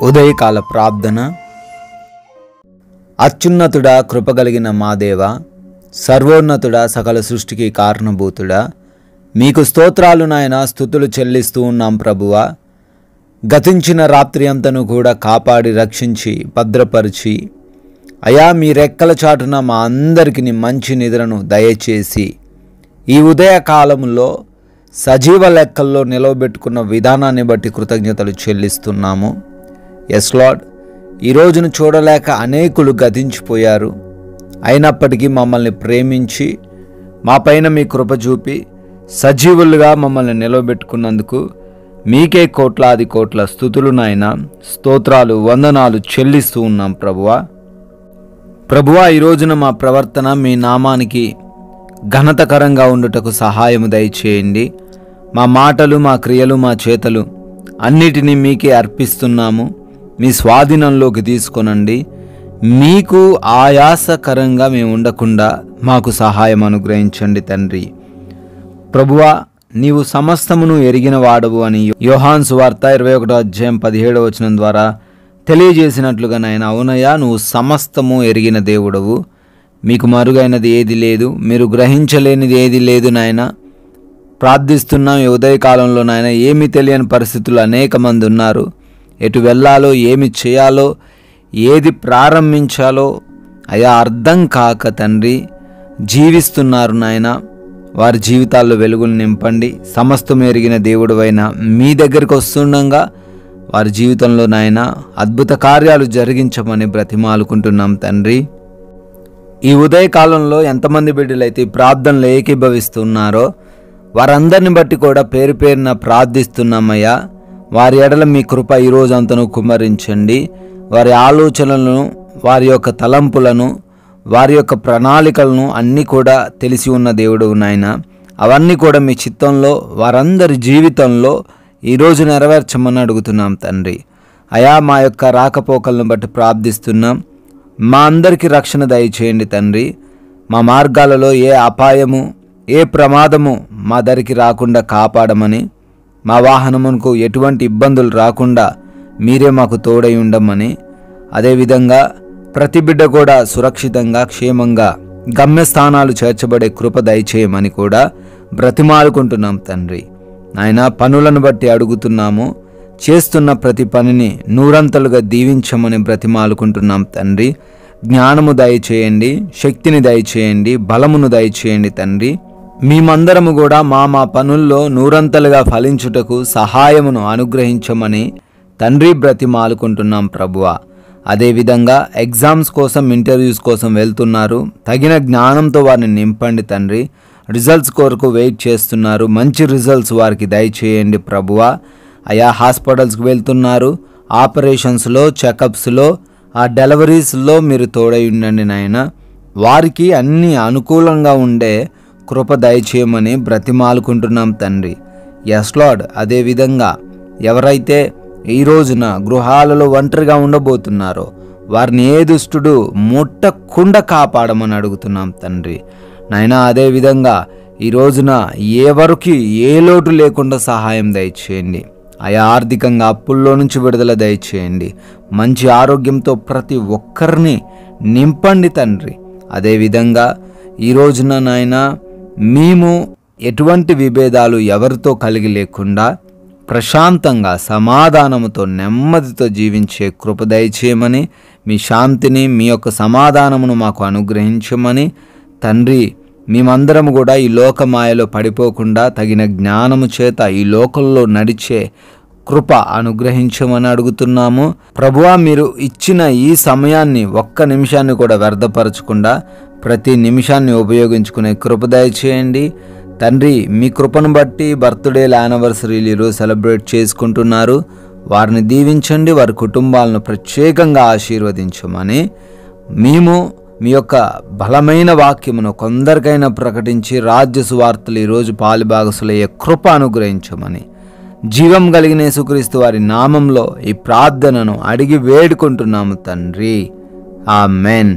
ఉదయకాల ప్రార్థన. అత్యున్నతుడా, కృపగలిగిన మా దేవా, సర్వోన్నతుడా, సకల సృష్టికి కారణభూతుడా, మీకు స్తోత్రాలు నాయన, స్తుతులు చెల్లిస్తూ ఉన్నాం ప్రభువా. గతించిన రాత్రి అంతను కూడా కాపాడి రక్షించి భద్రపరిచి అయా మీ రెక్కల చాటున మా అందరికీ మంచి నిద్రను దయచేసి ఈ ఉదయకాలంలో సజీవ లెక్కల్లో నిలవబెట్టుకున్న విధానాన్ని బట్టి కృతజ్ఞతలు చెల్లిస్తున్నాము. ఎస్ లార్డ్, ఈ రోజును చూడలేక అనేకులు గతించిపోయారు. అయినప్పటికీ మమ్మల్ని ప్రేమించి మా పైన మీ కృప చూపి సజీవులుగా మమ్మల్ని నిలవబెట్టుకున్నందుకు మీకే కోట్లాది కోట్ల స్తుతులు నాయన, స్తోత్రాలు, వందనాలు చెల్లిస్తూ ఉన్నాం ప్రభువా. ఈ రోజున మా ప్రవర్తన మీ నామానికి ఘనతకరంగా ఉండుటకు సహాయము దయచేయండి. మా మాటలు, మా క్రియలు, మా చేతలు అన్నిటినీ మీకే అర్పిస్తున్నాము. మీ స్వాధీనంలోకి తీసుకొనండి. మీకు ఆయాసకరంగా మేము ఉండకుండా మాకు సహాయం అనుగ్రహించండి తండ్రి. ప్రభువా, నీవు సమస్తమును ఎరిగిన వాడవు అని యోహాను సువార్త 21:17 ద్వారా తెలియజేసినట్లుగా నాయన, అవునయ్యా, నువ్వు సమస్తము ఎరిగిన దేవుడవు. మీకు మరుగైనది ఏది లేదు, మీరు గ్రహించలేనిది ఏది లేదు నాయన. ప్రార్థిస్తున్నాం ఈ ఉదయకాలంలో నాయన, ఏమీ తెలియని పరిస్థితులు అనేక మంది ఉన్నారు. ఎటు వెళ్ళాలో, ఏమి చేయాలో, ఏది ప్రారంభించాలో అయా అర్థం కాక తండ్రి జీవిస్తున్నారు నాయన. వారి జీవితాల్లో వెలుగులు నింపండి. సమస్తం ఎరిగిన దేవుడివైన మీ దగ్గరికి వస్తుండగా వారి జీవితంలో నాయన అద్భుత కార్యాలు జరిగించమని బ్రతిమాలుకుంటున్నాం తండ్రి. ఈ ఉదయకాలంలో ఎంతమంది బిడ్డలైతే ఈ ప్రార్థనలు ఏకీభవిస్తున్నారో వారందరిని బట్టి కూడా పేరు పేరున ప్రార్థిస్తున్నామయ్యా. వారి ఎడల మీ కృప ఈరోజు అంతను కుమ్మరించండి. వారి ఆలోచనలను, వారి యొక్క తలంపులను, వారి యొక్క ప్రణాళికలను అన్నీ కూడా తెలిసి ఉన్న దేవుడు నాయన. అవన్నీ కూడా మీ చిత్తంలో వారందరి జీవితంలో ఈరోజు నెరవేర్చమని అడుగుతున్నాం తండ్రి. అయా, మా యొక్క రాకపోకలను బట్టి ప్రార్థిస్తున్నాం. మా అందరికీ రక్షణ దయచేయండి తండ్రి. మా మార్గాలలో ఏ అపాయము, ఏ ప్రమాదము మా దరికి రాకుండా కాపాడమని, మా వాహనమునకు ఎటువంటి ఇబ్బందులు రాకుండా మీరే మాకు తోడై ఉండమని, అదేవిధంగా ప్రతి బిడ్డ కూడా సురక్షితంగా క్షేమంగా గమ్యస్థానాలు చేర్చబడే కృప దయచేయమని కూడా బ్రతిమాలుకుంటున్నాం తండ్రి. నాయన, పనులను బట్టి అడుగుతున్నాము. చేస్తున్న ప్రతి పనిని నూరంతలుగా దీవించమని బ్రతిమాలుకుంటున్నాం తండ్రి. జ్ఞానము దయచేయండి, శక్తిని దయచేయండి, బలమును దయచేయండి తండ్రి. మేమందరము కూడా మా పనుల్లో నూరంతలుగా ఫలించుటకు సహాయమును అనుగ్రహించమని తండ్రి బ్రతిమాలుకుంటున్నాం ప్రభువా. అదేవిధంగా ఎగ్జామ్స్ కోసం, ఇంటర్వ్యూస్ కోసం వెళ్తున్నారు. తగిన జ్ఞానంతో వారిని నింపండి తండ్రి. రిజల్ట్స్ కొరకు వెయిట్ చేస్తున్నారు. మంచి రిజల్ట్స్ వారికి దయచేయండి ప్రభువా. అయా, హాస్పిటల్స్కి వెళ్తున్నారు. ఆపరేషన్స్లో, చెకప్స్లో, ఆ డెలివరీస్లో మీరు తోడై ఉండండి నాయన. వారికి అన్నీ అనుకూలంగా ఉండే కృప దయచేయమని బ్రతిమాలుకుంటున్నాం తండ్రి. ఎస్ లార్డ్, అదేవిధంగా ఎవరైతే ఈ రోజున గృహాలలో ఒంటరిగా ఉండబోతున్నారో వారిని ఏ దుష్టుడు ముట్టకుండా కాపాడమని అడుగుతున్నాం తండ్రి నాయన. అదేవిధంగా ఈ రోజున ఎవరికి ఏ లోటు లేకుండా సహాయం దయచేయండి. ఆయా ఆర్థికంగా అప్పుల్లో నుంచి విడుదల దయచేయండి. మంచి ఆరోగ్యంతో ప్రతి ఒక్కరిని నింపండి తండ్రి. అదేవిధంగా ఈ రోజున నాయన, మేము ఎటువంటి విభేదాలు ఎవరితో కలిగి లేకుండా ప్రశాంతంగా, సమాధానముతో, నెమ్మదితో జీవించే కృప దయచేయమని, మీ శాంతిని, మీ యొక్క సమాధానమును మాకు అనుగ్రహించమని తండ్రి. మేమందరము కూడా ఈ లోకమాయలో పడిపోకుండా తగిన జ్ఞానము చేత ఈ లోకంలో నడిచే కృప అనుగ్రహించమని అడుగుతున్నాము ప్రభువా. మీరు ఇచ్చిన ఈ సమయాన్ని, ఒక్క నిమిషాన్ని కూడా వ్యర్థపరచకుండా ప్రతి నిమిషాన్ని ఉపయోగించుకునే కృప దయచేయండి తండ్రి. మీ కృపను బట్టి బర్త్డేలు, యానివర్సరీలు ఈరోజు సెలబ్రేట్ చేసుకుంటున్నారు. వారిని దీవించండి, వారి కుటుంబాలను ప్రత్యేకంగా ఆశీర్వదించమని, మేము మీ యొక్క బలమైన వాక్యమును కొందరికైనా ప్రకటించి రాజ్య సువార్తలు ఈరోజు పాలుభాగసులయ్యే కృప అనుగ్రహించమని, జీవం కలిగిన యేసుక్రీస్తు వారి నామంలో ఈ ప్రార్థనను అడిగి వేడుకుంటున్నాము తండ్రి. ఆమేన్.